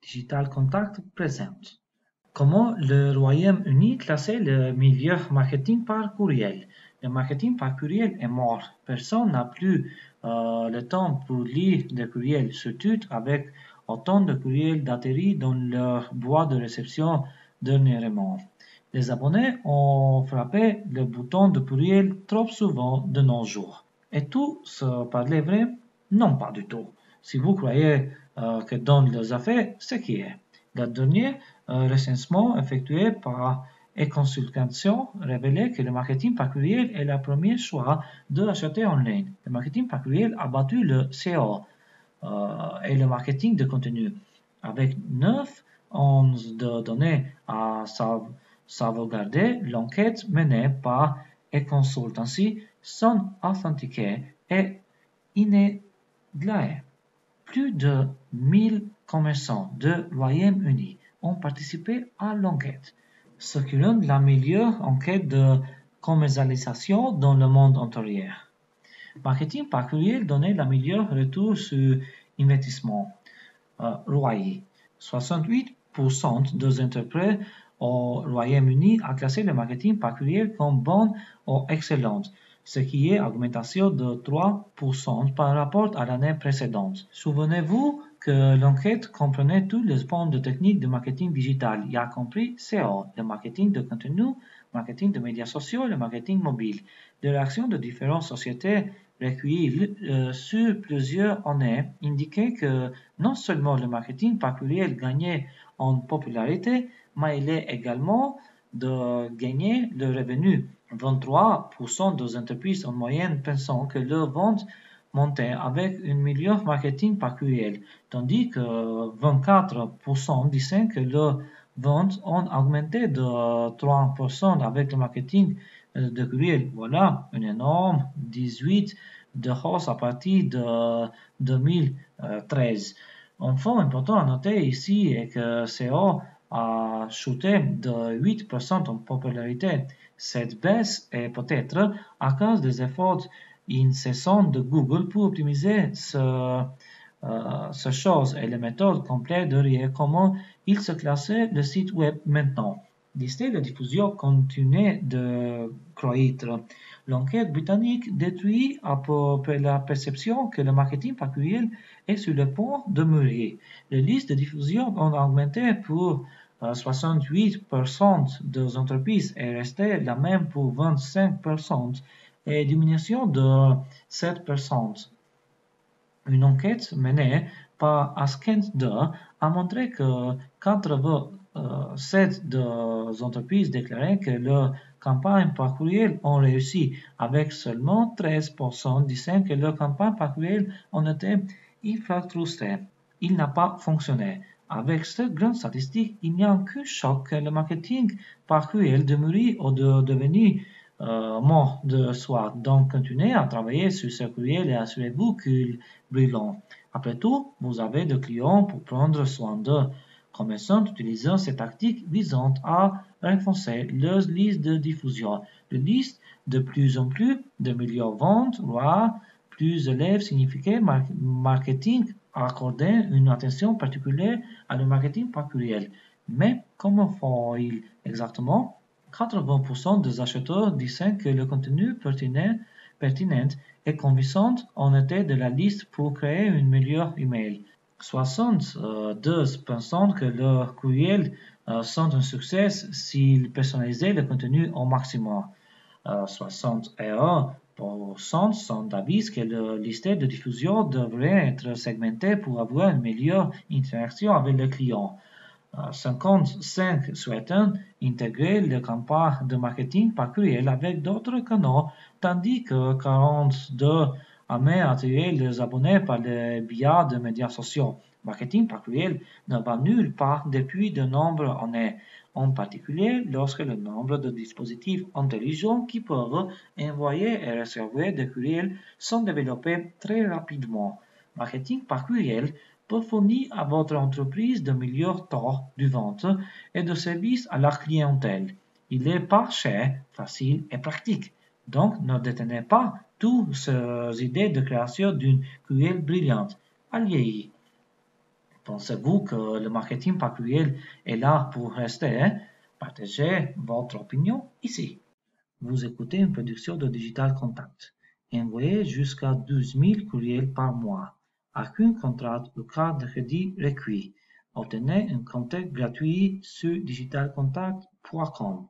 Digital Contact présente. Comment le Royaume-Uni classait le milieu marketing par courriel? Le marketing par courriel est mort. Personne n'a plus le temps pour lire des courriels, surtout avec autant de courriels d'atterri dans leur boîte de réception dernièrement. Les abonnés ont frappé le bouton de courriel trop souvent de nos jours. Et tout se parlait vrai? Non, pas du tout. Si vous croyez que dans les affaires, c'est qui est. Le dernier recensement effectué par e-consultation révélait que le marketing par courriel est le premier choix de acheter en ligne. Le marketing par courriel a battu le SEO et le marketing de contenu. Avec 9 11 de données à sauvegarder, l'enquête menée par e-consultancy sont authentiquées et inégalées. Plus de 1000 commerçants du Royaume-Uni ont participé à l'enquête, ce qui rend la meilleure enquête de commercialisation dans le monde entier. Marketing par courriel donnait le meilleur retour sur investissement. ROI. 68% des entreprises au Royaume-Uni ont classé le marketing par courriel comme bon ou excellent, ce qui est augmentation de 3% par rapport à l'année précédente. Souvenez-vous que l'enquête comprenait tous les points de technique de marketing digital, y compris SEO, le marketing de contenu, marketing de médias sociaux et le marketing mobile. Les réactions de différentes sociétés recueillies sur plusieurs années indiquaient que non seulement le marketing par courriel gagnait en popularité, mais il est également de gagner le revenu. 23% des entreprises en moyenne pensant que leurs ventes montaient avec un meilleur marketing par courriel, tandis que 24% disaient que leurs ventes ont augmenté de 3% avec le marketing de courriel. Voilà, un énorme 18 de hausse à partir de 2013. Un fait important à noter ici est que SEO a chuté de 8% en popularité. Cette baisse est peut-être à cause des efforts incessants de Google pour optimiser ce chose et les méthodes complètes derrière comment il se classait le site web maintenant. Lister la diffusion continue de croître. L'enquête britannique détruit à peu près la perception que le marketing par courriel est sur le point de mourir. Les listes de diffusion ont augmenté pour 68% des entreprises et resté la même pour 25% et diminution de 7%. Une enquête menée par Askent2 a montré que 87% des entreprises déclaraient que leurs campagnes par courriel ont réussi, avec seulement 13% disant que leurs campagnes par courriel ont été infructueuses. Il n'a pas fonctionné. Avec cette grande statistique, il n'y a aucun choc que le marketing par courriel demeure ou de devenir mort de soi. Donc, continuez à travailler sur ce courriel et assurez-vous qu'il brille. Après tout, vous avez des clients pour prendre soin d'eux. Commençons utilisant ces tactiques visant à renforcer leur liste de diffusion. Le liste de plus en plus de millions de ventes, voire plus élève signifiait marketing accorder une attention particulière à le marketing par courriel. Mais comment font-ils exactement? 80% des acheteurs disaient que le contenu pertinent et convaincant en était de la liste pour créer un meilleur email. 62 pensant que leurs courriels sont un succès s'ils personnalisaient le contenu au maximum. 61% sont d'avis que le listet de diffusion devrait être segmenté pour avoir une meilleure interaction avec le client. 55 souhaitent intégrer les campagnes de marketing par courriel avec d'autres canaux, tandis que 42 aiment attirer les abonnés par le biais de médias sociaux. Marketing par courriel ne va nulle part depuis de nombreuses années, en particulier lorsque le nombre de dispositifs intelligents qui peuvent envoyer et recevoir des courriels sont développés très rapidement. Marketing par courriel peut fournir à votre entreprise de meilleurs taux de vente et de services à la clientèle. Il est pas cher, facile et pratique. Donc, ne détenez pas toutes ces idées de création d'une courriel brillante. Allez-y. Pensez-vous que le marketing par courriel est là pour rester? Partagez votre opinion ici. Vous écoutez une production de Digital Contact. Envoyez jusqu'à 12 000 courriels par mois. Avec un contrat ou carte de crédit requis. Obtenez un contact gratuit sur digitalcontact.com.